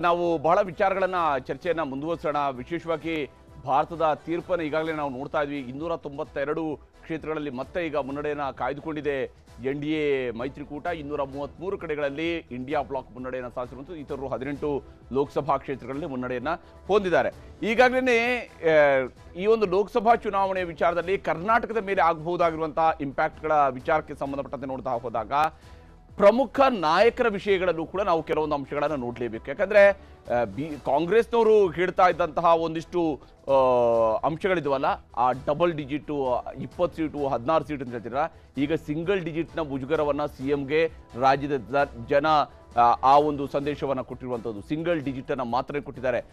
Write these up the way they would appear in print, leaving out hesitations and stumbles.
ನಾವು ಬಹಳ ವಿಚಾರಗಳನ್ನ ಚರ್ಚೆಯನ್ನ ಮುಂದುವರಿಸೋಣ. ವಿಶೇಷವಾಗಿ ಭಾರತದ ತೀರ್ಪನ್ನು ಈಗಾಗಲೇ ನಾವು ನೋಡ್ತಾ ಇದ್ವಿ. 292 ಕ್ಷೇತ್ರಗಳಲ್ಲಿ ಮತ್ತೆ ಈಗ ಮುನ್ನಡೆಯನ್ನು ಕಾಯ್ದುಕೊಂಡಿದೆ NDA ಮೈತ್ರಿಕೂಟ. 233 ಕಡೆಗಳಲ್ಲಿ ಇಂಡಿಯಾ ಬ್ಲಾಕ್ ಮುನ್ನಡೆಯನ್ನು ಸಾಧಿಸಿರುವಂಥದ್ದು. ಇತರರು 18 ಲೋಕಸಭಾ ಕ್ಷೇತ್ರಗಳಲ್ಲಿ ಮುನ್ನಡೆಯನ್ನು ಹೊಂದಿದ್ದಾರೆ. ಈಗಾಗಲೇ ಈ ಒಂದು ಲೋಕಸಭಾ ಚುನಾವಣೆ ವಿಚಾರದಲ್ಲಿ ಕರ್ನಾಟಕದ ಮೇಲೆ ಆಗಬಹುದಾಗಿರುವಂತಹ ಇಂಪ್ಯಾಕ್ಟ್ಗಳ ವಿಚಾರಕ್ಕೆ ಸಂಬಂಧಪಟ್ಟಂತೆ ನೋಡ್ತಾ ಹೋದಾಗ ಪ್ರಮುಖ ನಾಯಕರ ವಿಷಯಗಳಲ್ಲೂ ಕೂಡ ನಾವು ಕೆಲವೊಂದು ಅಂಶಗಳನ್ನು ನೋಡಲೇಬೇಕು. ಯಾಕಂದರೆ ಕಾಂಗ್ರೆಸ್ನವರು ಹೇಳ್ತಾ ಇದ್ದಂತಹ ಒಂದಿಷ್ಟು ಅಂಶಗಳಿದ್ವಲ್ಲ, ಆ ಡಬಲ್ ಡಿಜಿಟು 20 ಸೀಟು 16 ಸೀಟು ಅಂತ ಹೇಳ್ತೀರ, ಈಗ ಸಿಂಗಲ್ ಡಿಜಿಟ್ನ ಮುಜುಗರವನ್ನು CMಗೆ ರಾಜ್ಯದ ಜನ ಆ ಒಂದು ಸಂದೇಶವನ್ನು ಕೊಟ್ಟಿರುವಂಥದ್ದು. ಸಿಂಗಲ್ ಡಿಜಿಟನ್ನು ಮಾತ್ರ ಕೊಟ್ಟಿದ್ದಾರೆ.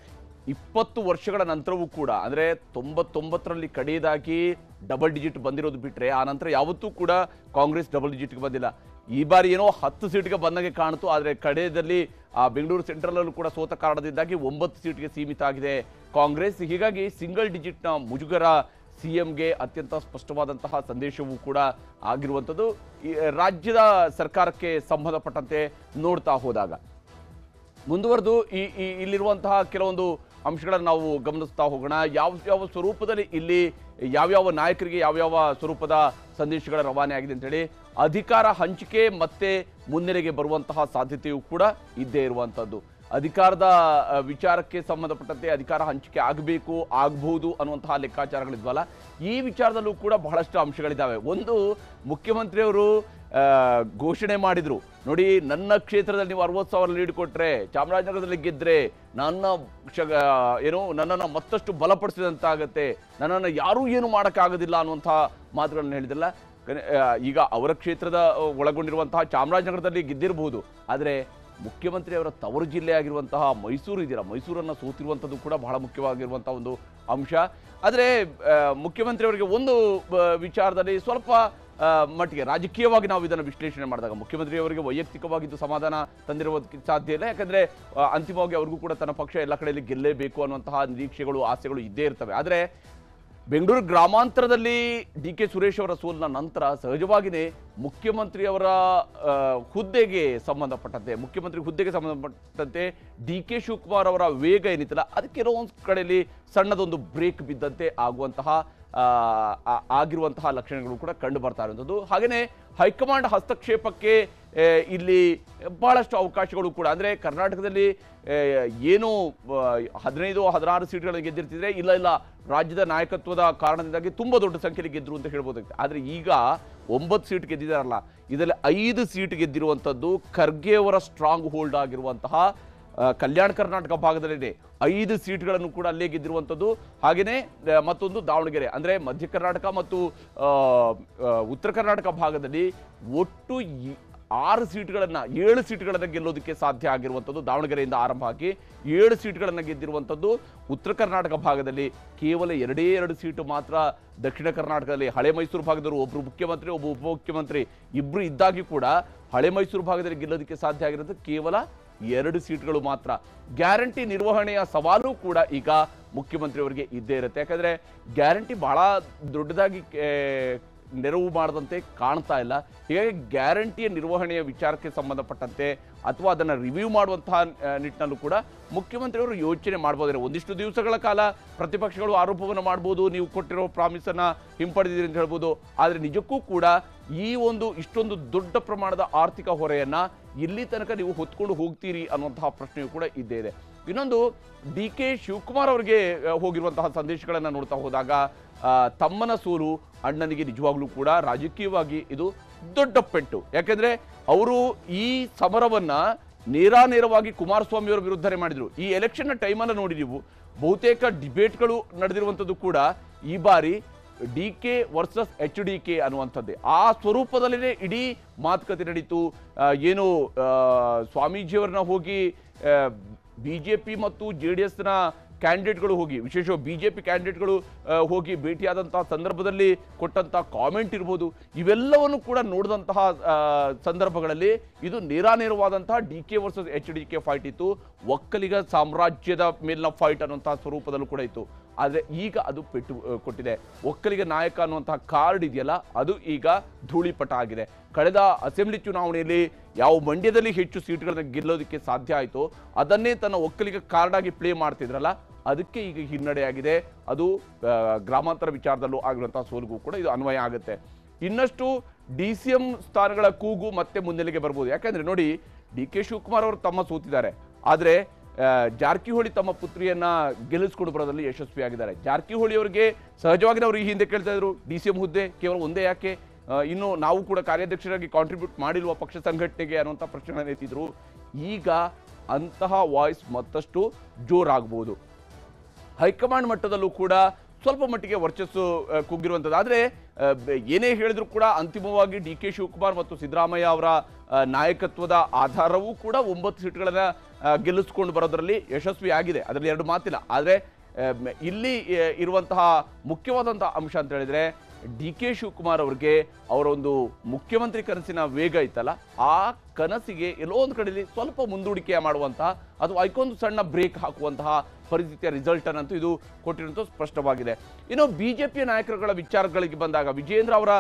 20 ವರ್ಷಗಳ ನಂತರವೂ ಕೂಡ, ಅಂದರೆ 99ರಲ್ಲಿ ಕಡೆಯದಾಗಿ ಡಬಲ್ ಡಿಜಿಟ್ ಬಂದಿರೋದು ಬಿಟ್ಟರೆ ಆ ನಂತರ ಯಾವತ್ತೂ ಕೂಡ ಕಾಂಗ್ರೆಸ್ ಡಬಲ್ ಡಿಜಿಟ್ಗೆ ಬಂದಿಲ್ಲ. ಈ ಬಾರಿ ಏನೋ 10 ಸೀಟ್ಗೆ ಬಂದಂಗೆ ಕಾಣಿತು, ಆದರೆ ಕಡೆಯದಲ್ಲಿ ಬೆಂಗಳೂರು ಸೆಂಟ್ರಲ್ಲೂ ಕೂಡ ಸೋತ ಕಾರಣದಿಂದಾಗಿ 9 ಸೀಟ್ಗೆ ಸೀಮಿತ ಆಗಿದೆ ಕಾಂಗ್ರೆಸ್. ಹೀಗಾಗಿ ಸಿಂಗಲ್ ಡಿಜಿಟ್ನ ಮುಜುಗರ CMಗೆ ಅತ್ಯಂತ ಸ್ಪಷ್ಟವಾದಂತಹ ಸಂದೇಶವೂ ಕೂಡ ಆಗಿರುವಂಥದ್ದು. ರಾಜ್ಯದ ಸರ್ಕಾರಕ್ಕೆ ಸಂಬಂಧಪಟ್ಟಂತೆ ನೋಡ್ತಾ ಹೋದಾಗ ಮುಂದುವರೆದು ಇಲ್ಲಿರುವಂತಹ ಕೆಲವೊಂದು ಅಂಶಗಳನ್ನು ನಾವು ಗಮನಿಸ್ತಾ ಹೋಗೋಣ. ಯಾವ ಸ್ವರೂಪದಲ್ಲಿ ಇಲ್ಲಿ ಯಾವ್ಯಾವ ನಾಯಕರಿಗೆ ಯಾವ್ಯಾವ ಸ್ವರೂಪದ ಸಂದೇಶಗಳ ರವಾನೆ ಆಗಿದೆ ಅಂತೇಳಿ. ಅಧಿಕಾರ ಹಂಚಿಕೆ ಮತ್ತೆ ಮುನ್ನೆಲೆಗೆ ಬರುವಂತಹ ಸಾಧ್ಯತೆಯೂ ಕೂಡ ಇದ್ದೇ ಇರುವಂಥದ್ದು. ಅಧಿಕಾರದ ವಿಚಾರಕ್ಕೆ ಸಂಬಂಧಪಟ್ಟಂತೆ ಅಧಿಕಾರ ಹಂಚಿಕೆ ಆಗಬೇಕು, ಆಗಬಹುದು ಅನ್ನುವಂತಹ ಲೆಕ್ಕಾಚಾರಗಳಿದ್ವಲ್ಲ, ಈ ವಿಚಾರದಲ್ಲೂ ಕೂಡ ಬಹಳಷ್ಟು ಅಂಶಗಳಿದ್ದಾವೆ. ಒಂದು, ಮುಖ್ಯಮಂತ್ರಿಯವರು ಘೋಷಣೆ ಮಾಡಿದ್ರು, ನೋಡಿ ನನ್ನ ಕ್ಷೇತ್ರದಲ್ಲಿ ನೀವು 60,000 ಲೀಡ್ ಕೊಟ್ಟರೆ, ಚಾಮರಾಜನಗರದಲ್ಲಿ ಗೆದ್ದರೆ ನನ್ನನ್ನು ಮತ್ತಷ್ಟು ಬಲಪಡಿಸಿದಂತಾಗತ್ತೆ, ನನ್ನನ್ನು ಯಾರೂ ಏನು ಮಾಡೋಕ್ಕಾಗೋದಿಲ್ಲ ಅನ್ನುವಂಥ ಮಾತುಗಳನ್ನು ಹೇಳಿದ್ರಲ್ಲ. ಈಗ ಅವರ ಕ್ಷೇತ್ರದ ಒಳಗೊಂಡಿರುವಂತಹ ಚಾಮರಾಜನಗರದಲ್ಲಿ ಗೆದ್ದಿರಬಹುದು, ಆದರೆ ಮುಖ್ಯಮಂತ್ರಿ ಅವರ ತವರು ಜಿಲ್ಲೆ ಆಗಿರುವಂತಹ ಮೈಸೂರು ಇದೆಯಲ್ಲ, ಮೈಸೂರನ್ನು ಸೋತಿರುವಂಥದ್ದು ಕೂಡ ಬಹಳ ಮುಖ್ಯವಾಗಿರುವಂಥ ಒಂದು ಅಂಶ. ಆದರೆ ಮುಖ್ಯಮಂತ್ರಿಯವರಿಗೆ ಒಂದು ವಿಚಾರದಲ್ಲಿ ಸ್ವಲ್ಪ ಮಟ್ಟಿಗೆ ರಾಜಕೀಯವಾಗಿ ನಾವು ಇದನ್ನು ವಿಶ್ಲೇಷಣೆ ಮಾಡಿದಾಗ ಮುಖ್ಯಮಂತ್ರಿಯವರಿಗೆ ವೈಯಕ್ತಿಕವಾಗಿದ್ದು ಸಮಾಧಾನ ತಂದಿರುವುದಕ್ಕೆ ಸಾಧ್ಯ ಇಲ್ಲ. ಯಾಕಂದರೆ ಅಂತಿಮವಾಗಿ ಅವ್ರಿಗೂ ಕೂಡ ತನ್ನ ಪಕ್ಷ ಎಲ್ಲ ಕಡೆಯಲ್ಲಿ ಗೆಲ್ಲೇಬೇಕು ಅನ್ನುವಂತಹ ನಿರೀಕ್ಷೆಗಳು, ಆಸೆಗಳು ಇದ್ದೇ ಇರ್ತವೆ. ಆದರೆ ಬೆಂಗಳೂರು ಗ್ರಾಮಾಂತರದಲ್ಲಿ DK ಸುರೇಶ್ ಅವರ ಸೋಲಿನ ನಂತರ ಸಹಜವಾಗಿಯೇ ಮುಖ್ಯಮಂತ್ರಿಯವರ ಹುದ್ದೆಗೆ ಸಂಬಂಧಪಟ್ಟಂತೆ DK ಶಿವಕುಮಾರ್ ಅವರ ವೇಗ ಏನಿತ್ತಲ್ಲ, ಅದಕ್ಕೆ ಕೆಲವೊಂದು ಕಡೆಯಲ್ಲಿ ಸಣ್ಣದೊಂದು ಬ್ರೇಕ್ ಬಿದ್ದಂತೆ ಆಗಿರುವಂತಹ ಲಕ್ಷಣಗಳು ಕೂಡ ಕಂಡು ಬರ್ತಾ ಇರುವಂಥದ್ದು. ಹಾಗೆಯೇ ಹೈಕಮಾಂಡ್ ಹಸ್ತಕ್ಷೇಪಕ್ಕೆ ಇಲ್ಲಿ ಬಹಳಷ್ಟು ಅವಕಾಶಗಳು ಕೂಡ, ಅಂದರೆ ಕರ್ನಾಟಕದಲ್ಲಿ ಏನು 15-16 ಸೀಟ್ಗಳನ್ನು ಗೆದ್ದಿರ್ತಿದ್ರೆ, ಇಲ್ಲ ರಾಜ್ಯದ ನಾಯಕತ್ವದ ಕಾರಣದಿಂದಾಗಿ ತುಂಬ ದೊಡ್ಡ ಸಂಖ್ಯೆಯಲ್ಲಿ ಗೆದ್ದರು ಅಂತ ಹೇಳ್ಬೋದಾಗಿತ್ತು. ಆದರೆ ಈಗ 9 ಸೀಟ್ ಗೆದ್ದಿದ್ದಾರಲ್ಲ, ಇದರಲ್ಲಿ 5 ಸೀಟ್ ಗೆದ್ದಿರುವಂಥದ್ದು ಖರ್ಗೆ ಅವರ ಸ್ಟ್ರಾಂಗ್ ಹೋಲ್ಡ್ ಆಗಿರುವಂತಹ ಕಲ್ಯಾಣ ಕರ್ನಾಟಕ ಭಾಗದಲ್ಲಿದೆ. 5 ಸೀಟ್ಗಳನ್ನು ಕೂಡ ಅಲ್ಲೇ ಗೆದ್ದಿರುವಂಥದ್ದು. ಹಾಗೆಯೇ ಮತ್ತೊಂದು ದಾವಣಗೆರೆ, ಅಂದರೆ ಮಧ್ಯ ಕರ್ನಾಟಕ ಮತ್ತು ಉತ್ತರ ಕರ್ನಾಟಕ ಭಾಗದಲ್ಲಿ ಒಟ್ಟು 7 ಸೀಟ್ಗಳನ್ನು ಗೆಲ್ಲೋದಕ್ಕೆ ಸಾಧ್ಯ ಆಗಿರುವಂಥದ್ದು. ದಾವಣಗೆರೆಯಿಂದ ಆರಂಭ ಆಗಿ 7 ಸೀಟ್ಗಳನ್ನು ಗೆದ್ದಿರುವಂಥದ್ದು. ಉತ್ತರ ಕರ್ನಾಟಕ ಭಾಗದಲ್ಲಿ ಕೇವಲ 2 ಸೀಟು ಮಾತ್ರ. ದಕ್ಷಿಣ ಕರ್ನಾಟಕದಲ್ಲಿ ಹಳೆ ಮೈಸೂರು ಭಾಗದವರು ಒಬ್ಬರು ಮುಖ್ಯಮಂತ್ರಿ, ಒಬ್ಬ ಉಪಮುಖ್ಯಮಂತ್ರಿ ಇಬ್ಬರು ಇದ್ದಾಗಿ ಕೂಡ ಹಳೆ ಮೈಸೂರು ಭಾಗದಲ್ಲಿ ಗೆಲ್ಲೋದಕ್ಕೆ ಸಾಧ್ಯ ಆಗಿರೋದು ಕೇವಲ 2 ಸೀಟ್ಗಳು ಮಾತ್ರ. ಗ್ಯಾರಂಟಿ ನಿರ್ವಹಣೆಯ ಸವಾಲು ಕೂಡ ಈಗ ಮುಖ್ಯಮಂತ್ರಿಯವರಿಗೆ ಇದ್ದೇ ಇರುತ್ತೆ. ಯಾಕಂದರೆ ಗ್ಯಾರಂಟಿ ಬಹಳ ದೊಡ್ಡದಾಗಿ ನೆರವು ಮಾಡದಂತೆ ಕಾಣ್ತಾ ಇಲ್ಲ. ಹೀಗಾಗಿ ಗ್ಯಾರಂಟಿಯ ನಿರ್ವಹಣೆಯ ವಿಚಾರಕ್ಕೆ ಸಂಬಂಧಪಟ್ಟಂತೆ ಅಥವಾ ಅದನ್ನು ರಿವ್ಯೂ ಮಾಡುವಂತಹ ನಿಟ್ಟಿನಲ್ಲೂ ಕೂಡ ಮುಖ್ಯಮಂತ್ರಿಯವರು ಯೋಚನೆ ಮಾಡ್ಬೋದಾರೆ. ಒಂದಿಷ್ಟು ದಿವಸಗಳ ಕಾಲ ಪ್ರತಿಪಕ್ಷಗಳು ಆರೋಪವನ್ನು ಮಾಡ್ಬೋದು, ನೀವು ಕೊಟ್ಟಿರೋ ಪ್ರಾಮಿಸನ್ನು ಹಿಂಪಡೆದಿದ್ದೀರಿ ಅಂತ ಹೇಳ್ಬೋದು. ಆದರೆ ನಿಜಕ್ಕೂ ಕೂಡ ಈ ಇಷ್ಟೊಂದು ದೊಡ್ಡ ಪ್ರಮಾಣದ ಆರ್ಥಿಕ ಹೊರೆಯನ್ನು ಇಲ್ಲಿ ತನಕ ನೀವು ಹೊತ್ಕೊಂಡು ಹೋಗ್ತೀರಿ ಅನ್ನುವಂತಹ ಪ್ರಶ್ನೆಯೂ ಕೂಡ ಇದ್ದೇ ಇದೆ. ಇನ್ನೊಂದು, DK ಶಿವಕುಮಾರ್ ಅವರಿಗೆ ಹೋಗಿರುವಂತಹ ಸಂದೇಶಗಳನ್ನು ನೋಡ್ತಾ ಹೋದಾಗ ತಮ್ಮನ ಸೋಲು ಅಣ್ಣನಿಗೆ ನಿಜವಾಗ್ಲೂ ಕೂಡ ರಾಜಕೀಯವಾಗಿ ಇದು ದೊಡ್ಡ ಪೆಟ್ಟು. ಯಾಕೆಂದರೆ ಅವರು ಈ ಸಮರವನ್ನು ನೇರಾನೇರವಾಗಿ ಕುಮಾರಸ್ವಾಮಿಯವರ ವಿರುದ್ಧನೇ ಮಾಡಿದರು. ಈ ಎಲೆಕ್ಷನ್ನ ಟೈಮನ್ನು ನೋಡಿ ನೀವು, ಬಹುತೇಕ ಡಿಬೇಟ್ಗಳು ನಡೆದಿರುವಂಥದ್ದು ಕೂಡ ಈ ಬಾರಿ DK ವರ್ಸಸ್ HDK ಅನ್ನುವಂಥದ್ದೇ. ಆ ಸ್ವರೂಪದಲ್ಲೇ ಇಡೀ ಮಾತುಕತೆ ನಡೀತು. ಏನು ಸ್ವಾಮೀಜಿಯವರನ್ನ ಹೋಗಿ BJP ಮತ್ತು JDSನ ಕ್ಯಾಂಡಿಡೇಟ್ಗಳು ಹೋಗಿ, ವಿಶೇಷವಾಗಿ BJP ಕ್ಯಾಂಡಿಡೇಟ್ಗಳು ಹೋಗಿ ಭೇಟಿಯಾದಂತಹ ಸಂದರ್ಭದಲ್ಲಿ ಕೊಟ್ಟಂತಹ ಕಾಮೆಂಟ್ ಇರ್ಬೋದು, ಇವೆಲ್ಲವನ್ನು ಕೂಡ ನೋಡಿದಂತಹ ಸಂದರ್ಭಗಳಲ್ಲಿ ಇದು ನೇರಾನೇರವಾದಂತಹ DK ವರ್ಸಸ್ HDK ಫೈಟ್ ಇತ್ತು. ಒಕ್ಕಲಿಗ ಸಾಮ್ರಾಜ್ಯದ ಮೇಲಿನ ಫೈಟ್ ಅನ್ನುವಂತಹ ಸ್ವರೂಪದಲ್ಲೂ ಕೂಡ ಇತ್ತು. ಆದರೆ ಈಗ ಅದು ಪೆಟ್ಟು ಕೊಟ್ಟಿದೆ. ಒಕ್ಕಲಿಗ ನಾಯಕ ಅನ್ನುವಂತಹ ಕಾರ್ಡ್ ಇದೆಯಲ್ಲ ಅದು ಈಗ ಧೂಳಿಪಟ ಆಗಿದೆ. ಕಳೆದ ಅಸೆಂಬ್ಲಿ ಚುನಾವಣೆಯಲ್ಲಿ ಯಾವ ಮಂಡ್ಯದಲ್ಲಿ ಹೆಚ್ಚು ಸೀಟ್ಗಳನ್ನ ಗೆಲ್ಲೋದಕ್ಕೆ ಸಾಧ್ಯ ಆಯಿತು ಅದನ್ನೇ ತನ್ನ ಒಕ್ಕಲಿಗ ಕಾರ್ಡ್ ಆಗಿ ಪ್ಲೇ ಮಾಡ್ತಿದ್ರಲ್ಲ ಅದಕ್ಕೆ ಈಗ ಹಿನ್ನಡೆಯಾಗಿದೆ. ಅದು ಗ್ರಾಮಾಂತರ ವಿಚಾರದಲ್ಲೂ ಆಗಿರುವಂತಹ ಸೋಲಿಗೂ ಕೂಡ ಇದು ಅನ್ವಯ ಆಗುತ್ತೆ. ಇನ್ನಷ್ಟು DCM ಸ್ಥಾನಗಳ ಕೂಗು ಮತ್ತೆ ಮುನ್ನೆಲೆಗೆ ಬರ್ಬೋದು. ಯಾಕಂದ್ರೆ ನೋಡಿ, DK ಶಿವಕುಮಾರ್ ಅವರು ತಮ್ಮ ಸೋತಿದ್ದಾರೆ, ಆದರೆ ಜಾರಕಿಹೊಳಿ ತಮ್ಮ ಪುತ್ರಿಯನ್ನ ಗೆಲ್ಲಿಸ್ಕೊಂಡು ಬರೋದ್ರಲ್ಲಿ ಯಶಸ್ವಿಯಾಗಿದ್ದಾರೆ. ಜಾರಕಿಹೊಳಿ ಅವರಿಗೆ ಸಹಜವಾಗಿ ಅವರು ಈ ಹಿಂದೆ ಕೇಳ್ತಾ ಇದ್ರು DCM ಹುದ್ದೆ ಕೇವಲ ಒಂದೇ ಯಾಕೆ, ಇನ್ನು ನಾವು ಕೂಡ ಕಾರ್ಯಾಧ್ಯಕ್ಷರಾಗಿ ಕಾಂಟ್ರಿಬ್ಯೂಟ್ ಮಾಡಿಲ್ವ ಪಕ್ಷ ಸಂಘಟನೆಗೆ ಅನ್ನುವಂಥ ಪ್ರಶ್ನೆ ಎತ್ತಿದ್ರು. ಈಗ ಅಂತಹ ವಾಯ್ಸ್ ಮತ್ತಷ್ಟು ಜೋರಾಗಬಹುದು. ಹೈಕಮಾಂಡ್ ಮಟ್ಟದಲ್ಲೂ ಕೂಡ ಸ್ವಲ್ಪ ಮಟ್ಟಿಗೆ ವರ್ಚಸ್ಸು ಕುಗ್ಗಿರುವಂಥದ್ದು. ಆದರೆ ಏನೇ ಹೇಳಿದ್ರು ಕೂಡ ಅಂತಿಮವಾಗಿ DK ಶಿವಕುಮಾರ್ ಮತ್ತು ಸಿದ್ದರಾಮಯ್ಯ ಅವರ ನಾಯಕತ್ವದ ಆಧಾರವೂ ಕೂಡ 9 ಸೀಟ್ಗಳನ್ನು ಗೆಲ್ಲಿಸ್ಕೊಂಡು ಬರೋದರಲ್ಲಿ ಯಶಸ್ವಿಯಾಗಿದೆ, ಅದರಲ್ಲಿ ಎರಡು ಮಾತಿಲ್ಲ. ಆದರೆ ಇಲ್ಲಿ ಇರುವಂತಹ ಮುಖ್ಯವಾದಂತಹ ಅಂಶ ಅಂತ ಹೇಳಿದ್ರೆ DK ಶಿವಕುಮಾರ್ ಅವರಿಗೆ ಅವರ ಒಂದು ಮುಖ್ಯಮಂತ್ರಿ ಕನಸಿನ ವೇಗ ಇತ್ತಲ್ಲ, ಆ ಕನಸಿಗೆ ಎಲ್ಲೋ ಒಂದು ಕಡೆಯಲ್ಲಿ ಸ್ವಲ್ಪ ಮುಂದೂಡಿಕೆ ಮಾಡುವಂತಹ ಅಥವಾ ಅದಕ್ಕೊಂದು ಸಣ್ಣ ಬ್ರೇಕ್ ಹಾಕುವಂತಹ ಪರಿಸ್ಥಿತಿಯ ರಿಸಲ್ಟ್ ಅನ್ನಂತೂ ಇದು ಕೊಟ್ಟಿರುವಂಥ ಸ್ಪಷ್ಟವಾಗಿದೆ. ಇನ್ನು ಬಿಜೆಪಿಯ ನಾಯಕರುಗಳ ವಿಚಾರಗಳಿಗೆ ಬಂದಾಗ, ವಿಜೇಂದ್ರ ಅವರ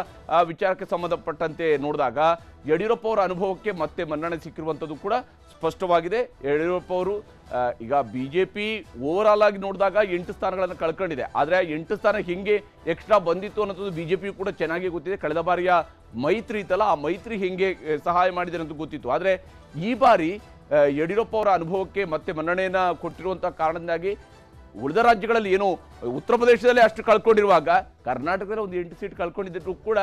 ವಿಚಾರಕ್ಕೆ ಸಂಬಂಧಪಟ್ಟಂತೆ ನೋಡಿದಾಗ ಯಡಿಯೂರಪ್ಪ ಅವರ ಅನುಭವಕ್ಕೆ ಮತ್ತೆ ಮನ್ನಣೆ ಸಿಕ್ಕಿರುವಂಥದ್ದು ಕೂಡ ಸ್ಪಷ್ಟವಾಗಿದೆ. ಯಡಿಯೂರಪ್ಪ ಅವರು ಈಗ ಬಿಜೆಪಿ ಓವರ್ ಆಲ್ ಆಗಿ ನೋಡಿದಾಗ 8 ಸ್ಥಾನಗಳನ್ನು ಕಳ್ಕೊಂಡಿದೆ, ಆದರೆ 8 ಸ್ಥಾನ ಹೆಂಗೆ ಎಕ್ಸ್ಟ್ರಾ ಬಂದಿತ್ತು ಅನ್ನೋದು ಬಿಜೆಪಿ ಕೂಡ ಚೆನ್ನಾಗಿ ಗೊತ್ತಿದೆ. ಕಳೆದ ಬಾರಿಯ ಮೈತ್ರಿ ಇತ್ತಲ್ಲ, ಆ ಮೈತ್ರಿ ಹೆಂಗೆ ಸಹಾಯ ಮಾಡಿದೆ ಅಂತ ಗೊತ್ತಿತ್ತು. ಆದರೆ ಈ ಬಾರಿ ಯಡಿಯೂರಪ್ಪ ಅವರ ಅನುಭವಕ್ಕೆ ಮತ್ತೆ ಮನ್ನಣೆಯನ್ನು ಕೊಟ್ಟಿರುವಂಥ ಕಾರಣದಿಂದಾಗಿ ಉಳಿದ ರಾಜ್ಯಗಳಲ್ಲಿ ಏನು ಉತ್ತರ ಪ್ರದೇಶದಲ್ಲಿ ಅಷ್ಟು ಕಳ್ಕೊಂಡಿರುವಾಗ ಕರ್ನಾಟಕದಲ್ಲಿ ಒಂದು 8 ಸೀಟ್ ಕಳ್ಕೊಂಡಿದ್ದರೂ ಕೂಡ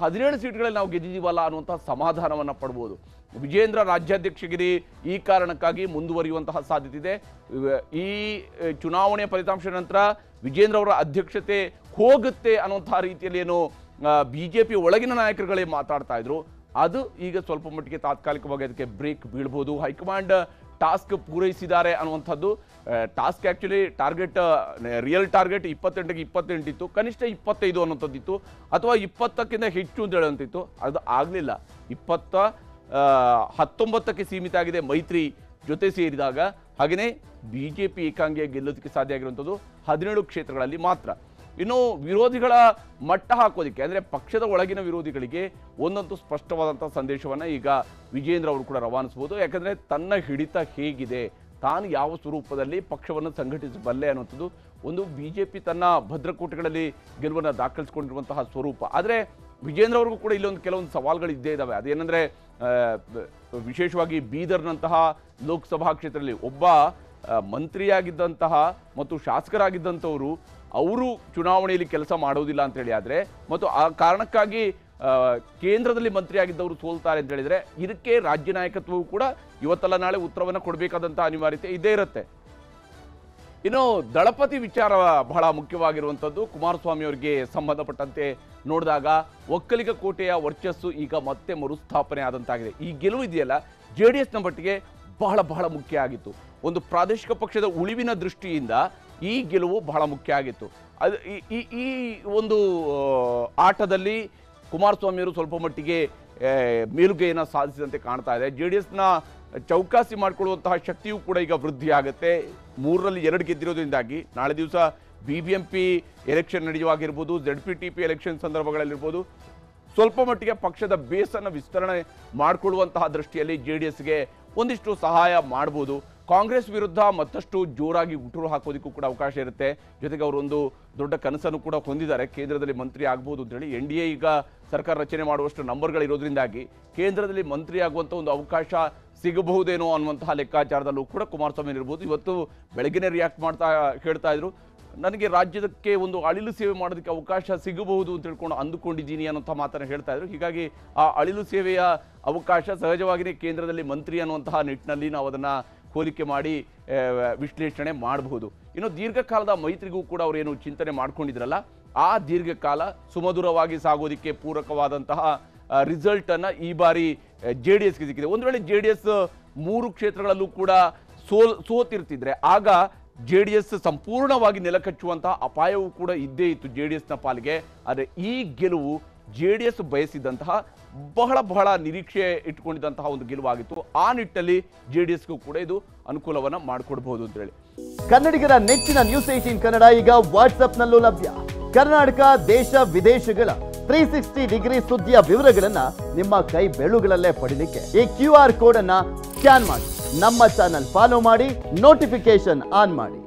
17 ಸೀಟ್ಗಳಲ್ಲಿ ನಾವು ಗೆದ್ದಿದ್ದೀವಲ್ಲ ಅನ್ನುವಂಥ ಸಮಾಧಾನವನ್ನು ಪಡ್ಬೋದು. ವಿಜೇಂದ್ರ ರಾಜ್ಯಾಧ್ಯಕ್ಷಗಿರಿ ಈ ಕಾರಣಕ್ಕಾಗಿ ಮುಂದುವರಿಯುವಂತಹ ಸಾಧ್ಯತೆ ಇದೆ. ಈ ಚುನಾವಣೆಯ ಫಲಿತಾಂಶ ನಂತರ ವಿಜೇಂದ್ರ ಅವರ ಅಧ್ಯಕ್ಷತೆ ಹೋಗುತ್ತೆ ಅನ್ನುವಂತಹ ರೀತಿಯಲ್ಲಿ ಏನು ಬಿಜೆಪಿ ಒಳಗಿನ ನಾಯಕರುಗಳೇ ಮಾತಾಡ್ತಾ ಇದ್ರು, ಅದು ಈಗ ಸ್ವಲ್ಪ ಮಟ್ಟಿಗೆ ತಾತ್ಕಾಲಿಕವಾಗಿ ಅದಕ್ಕೆ ಬ್ರೇಕ್ ಬೀಳ್ಬೋದು. ಹೈಕಮಾಂಡ್ ಟಾಸ್ಕ್ ಪೂರೈಸಿದ್ದಾರೆ ಅನ್ನುವಂಥದ್ದು. Task actually target real target 28ಗೆ 28 ಇತ್ತು, ಕನಿಷ್ಠ 25 ಅನ್ನೋಂಥದ್ದಿತ್ತು, ಅಥವಾ 20ಕ್ಕಿಂತ ಹೆಚ್ಚು ಅಂತ ಹೇಳುವಂತಿತ್ತು. ಅದು ಆಗಲಿಲ್ಲ. 19ಕ್ಕೆ ಸೀಮಿತ ಆಗಿದೆ ಮೈತ್ರಿ ಜೊತೆ ಸೇರಿದಾಗ. ಹಾಗೆಯೇ ಬಿಜೆಪಿ ಏಕಾಂಗಿಯಾಗಿ ಗೆಲ್ಲೋದಕ್ಕೆ ಸಾಧ್ಯ ಆಗಿರುವಂಥದ್ದು 17 ಕ್ಷೇತ್ರಗಳಲ್ಲಿ ಮಾತ್ರ. ಇನ್ನು ವಿರೋಧಿಗಳ ಮಟ್ಟ ಹಾಕೋದಕ್ಕೆ, ಅಂದರೆ ಪಕ್ಷದ ಒಳಗಿನ ವಿರೋಧಿಗಳಿಗೆ ಒಂದಂತೂ ಸ್ಪಷ್ಟವಾದಂಥ ಸಂದೇಶವನ್ನು ಈಗ ವಿಜೇಂದ್ರ ಅವರು ಕೂಡ ರವಾನಿಸ್ಬೋದು. ಯಾಕಂದರೆ ತನ್ನ ಹಿಡಿತ ಹೇಗಿದೆ, ತಾನು ಯಾವ ಸ್ವರೂಪದಲ್ಲಿ ಪಕ್ಷವನ್ನು ಸಂಘಟಿಸಬಲ್ಲೆ ಅನ್ನುವಂಥದ್ದು ಒಂದು ಬಿಜೆಪಿ ತನ್ನ ಭದ್ರಕೋಟೆಗಳಲ್ಲಿ ಗೆಲುವನ್ನು ದಾಖಲಿಸಿಕೊಂಡಿರುವಂತಹ ಸ್ವರೂಪ. ಆದರೆ ವಿಜೇಂದ್ರ ಅವ್ರಿಗೂ ಕೂಡ ಇಲ್ಲೊಂದು ಕೆಲವೊಂದು ಸವಾಲುಗಳು ಇದ್ದೇ ಇದ್ದಾವೆ. ಅದೇನೆಂದರೆ ವಿಶೇಷವಾಗಿ ಬೀದರ್ನಂತಹ ಲೋಕಸಭಾ ಕ್ಷೇತ್ರದಲ್ಲಿ ಒಬ್ಬ ಮಂತ್ರಿಯಾಗಿದ್ದಂತಹ ಮತ್ತು ಶಾಸಕರಾಗಿದ್ದಂಥವರು ಅವರು ಚುನಾವಣೆಯಲ್ಲಿ ಕೆಲಸ ಮಾಡೋದಿಲ್ಲ ಅಂತೇಳಿ, ಆದರೆ ಮತ್ತು ಆ ಕಾರಣಕ್ಕಾಗಿ ಕೇಂದ್ರದಲ್ಲಿ ಮಂತ್ರಿಯಾಗಿದ್ದವರು ಸೋಲ್ತಾರೆ ಅಂತ ಹೇಳಿದರೆ ಇದಕ್ಕೆ ರಾಜ್ಯ ನಾಯಕತ್ವವು ಕೂಡ ಇವತ್ತಲ್ಲ ನಾಳೆ ಉತ್ತರವನ್ನು ಕೊಡಬೇಕಾದಂಥ ಅನಿವಾರ್ಯತೆ ಇದ್ದೇ ಇರುತ್ತೆ. ಇನ್ನು ದಳಪತಿ ವಿಚಾರ ಬಹಳ ಮುಖ್ಯವಾಗಿರುವಂಥದ್ದು. ಕುಮಾರಸ್ವಾಮಿ ಅವರಿಗೆ ಸಂಬಂಧಪಟ್ಟಂತೆ ನೋಡಿದಾಗ ಒಕ್ಕಲಿಗ ಕೋಟೆಯ ವರ್ಚಸ್ಸು ಈಗ ಮತ್ತೆ ಮರುಸ್ಥಾಪನೆ ಆದಂತಾಗಿದೆ. ಈ ಗೆಲುವು ಇದೆಯಲ್ಲ JDSನ ಮಟ್ಟಿಗೆ ಬಹಳ ಬಹಳ ಮುಖ್ಯ ಆಗಿತ್ತು. ಒಂದು ಪ್ರಾದೇಶಿಕ ಪಕ್ಷದ ಉಳಿವಿನ ದೃಷ್ಟಿಯಿಂದ ಈ ಗೆಲುವು ಬಹಳ ಮುಖ್ಯ ಆಗಿತ್ತು. ಅದು ಈ ಒಂದು ಆಟದಲ್ಲಿ ಕುಮಾರಸ್ವಾಮಿಯವರು ಸ್ವಲ್ಪ ಮಟ್ಟಿಗೆ ಮೇಲುಗೈಯನ್ನು ಸಾಧಿಸಿದಂತೆ ಕಾಣ್ತಾ ಇದೆ. JDSನ ಚೌಕಾಸಿ ಮಾಡಿಕೊಳ್ಳುವಂತಹ ಶಕ್ತಿಯೂ ಕೂಡ ಈಗ ವೃದ್ಧಿ ಆಗುತ್ತೆ. 3ರಲ್ಲಿ 2 ಗೆದ್ದಿರೋದ್ರಿಂದಾಗಿ ನಾಳೆ ದಿವಸ BBMP ಎಲೆಕ್ಷನ್ ನಡೆಯುವಾಗಿರ್ಬೋದು, ZPTP ಎಲೆಕ್ಷನ್ ಸಂದರ್ಭಗಳಲ್ಲಿರ್ಬೋದು, ಸ್ವಲ್ಪ ಮಟ್ಟಿಗೆ ಪಕ್ಷದ ಬೇಸನ್ನು ವಿಸ್ತರಣೆ ಮಾಡಿಕೊಳ್ಳುವಂತಹ ದೃಷ್ಟಿಯಲ್ಲಿ JDSಗೆ ಒಂದಿಷ್ಟು ಸಹಾಯ ಮಾಡ್ಬೋದು. ಕಾಂಗ್ರೆಸ್ ವಿರುದ್ಧ ಮತ್ತಷ್ಟು ಜೋರಾಗಿ ಗುಟುರು ಹಾಕೋದಕ್ಕೂ ಕೂಡ ಅವಕಾಶ ಇರುತ್ತೆ. ಜೊತೆಗೆ ಅವರೊಂದು ದೊಡ್ಡ ಕನಸನ್ನು ಕೂಡ ಹೊಂದಿದ್ದಾರೆ, ಕೇಂದ್ರದಲ್ಲಿ ಮಂತ್ರಿ ಆಗ್ಬೋದು ಅಂತೇಳಿ. NDA ಈಗ ಸರ್ಕಾರ ರಚನೆ ಮಾಡುವಷ್ಟು ನಂಬರ್ಗಳಿರೋದ್ರಿಂದಾಗಿ ಕೇಂದ್ರದಲ್ಲಿ ಮಂತ್ರಿ ಆಗುವಂಥ ಒಂದು ಅವಕಾಶ ಸಿಗಬಹುದೇನೋ ಅನ್ನುವಂತಹ ಲೆಕ್ಕಾಚಾರದಲ್ಲೂ ಕೂಡ ಕುಮಾರಸ್ವಾಮಿ ಇರ್ಬೋದು. ಇವತ್ತು ಬೆಳಗ್ಗೆನೇ ರಿಯಾಕ್ಟ್ ಮಾಡ್ತಾ ಹೇಳ್ತಾ ಇದ್ರು, ನನಗೆ ರಾಜ್ಯದಕ್ಕೆ ಒಂದು ಅಳಿಲು ಸೇವೆ ಮಾಡೋದಕ್ಕೆ ಅವಕಾಶ ಸಿಗಬಹುದು ಅಂತ ಹೇಳ್ಕೊಂಡು ಅಂದುಕೊಂಡಿದ್ದೀನಿ ಅನ್ನೋಂಥ ಮಾತನ್ನು ಹೇಳ್ತಾ ಇದ್ರು. ಹೀಗಾಗಿ ಆ ಅಳಿಲು ಸೇವೆಯ ಅವಕಾಶ ಸಹಜವಾಗಿಯೇ ಕೇಂದ್ರದಲ್ಲಿ ಮಂತ್ರಿ ಅನ್ನುವಂತಹ ನಿಟ್ಟಿನಲ್ಲಿ ನಾವು ಅದನ್ನು ಹೋಲಿಕೆ ಮಾಡಿ ವಿಶ್ಲೇಷಣೆ ಮಾಡಬಹುದು. ಇನ್ನು ದೀರ್ಘಕಾಲದ ಮೈತ್ರಿಗೂ ಕೂಡ ಅವರೇನು ಚಿಂತನೆ ಮಾಡ್ಕೊಂಡಿದ್ರಲ್ಲ, ಆ ದೀರ್ಘಕಾಲ ಸುಮಧುರವಾಗಿ ಸಾಗೋದಕ್ಕೆ ಪೂರಕವಾದಂತಹ ರಿಸಲ್ಟನ್ನು ಈ ಬಾರಿ JDSಗೆ ಸಿಕ್ಕಿದೆ. ಒಂದು ವೇಳೆ JDS 3 ಕ್ಷೇತ್ರಗಳಲ್ಲೂ ಕೂಡ ಸೋತಿರ್ತಿದ್ರೆ ಆಗ JDS ಸಂಪೂರ್ಣವಾಗಿ ನೆಲಕಚ್ಚುವಂತಹ ಅಪಾಯವೂ ಕೂಡ ಇದ್ದೇ ಇತ್ತು JDSನ ಪಾಲಿಗೆ. ಆದರೆ ಈ ಗೆಲುವು JDS ಬಯಸಿದಂತಹ ಬಹಳ ನಿರೀಕ್ಷೆ ಇಟ್ಕೊಂಡಿದ್ದಂತಹ ಒಂದು ಗೆಲುವಾಗಿತ್ತು. ಆ ನಿಟ್ಟಲ್ಲಿ JDSಗೂ ಕೂಡ ಇದು ಅನುಕೂಲವನ್ನ ಮಾಡಿಕೊಡಬಹುದು ಅಂತ ಹೇಳಿ. ಕನ್ನಡಿಗರ ನೆಚ್ಚಿನ ನ್ಯೂಸ್ 18 ಕನ್ನಡ ಈಗ ವಾಟ್ಸ್ಆಪ್ನಲ್ಲೂ ಲಭ್ಯ. ಕರ್ನಾಟಕ ದೇಶ ವಿದೇಶಗಳ 360 ಡಿಗ್ರಿ ಸುದ್ದಿಯ ವಿವರಗಳನ್ನ ನಿಮ್ಮ ಕೈ ಬೆರಳುಗಳಲ್ಲೇ ಪಡಿಲಿಕ್ಕೆ ಈ QR ಕೋಡ್ ಅನ್ನ ಸ್ಕ್ಯಾನ್ ಮಾಡಿ, ನಮ್ಮ ಚಾನಲ್ ಫಾಲೋ ಮಾಡಿ, ನೋಟಿಫಿಕೇಶನ್ ಆನ್ ಮಾಡಿ.